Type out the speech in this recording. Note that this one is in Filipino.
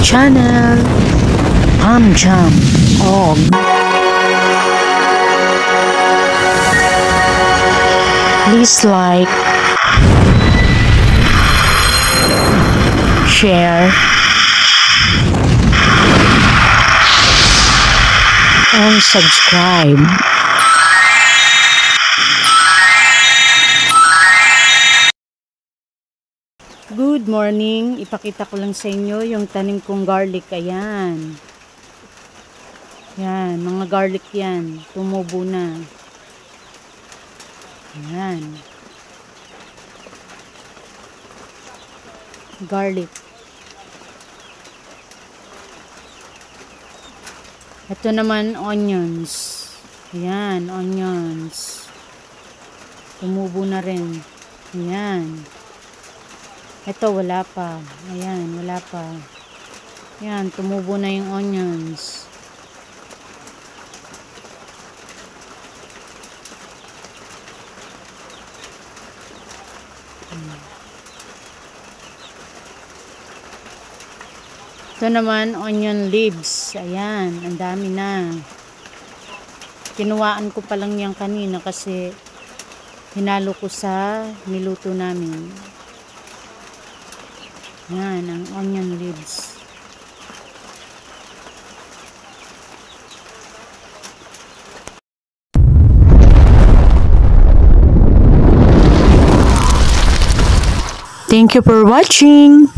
channel, Jam Og. Please like, share, and subscribe. Good morning. Ipakita ko lang sa inyo yung tanim kong garlic. Ayan. Yan, mga garlic yan. Tumubo na. Ayan. Garlic. Ito naman onions. Ayan, onions. Tumubo na rin. Ayan. Ito wala pa. Ayan, wala pa. Ayan, tumubo na yung onions. Ito naman onion leaves. Ayan, ang dami na. Kinuhaan ko pa lang yan kanina kasi hinalo ko sa niluto namin. Yan, ang onion leaves. Thank you for watching.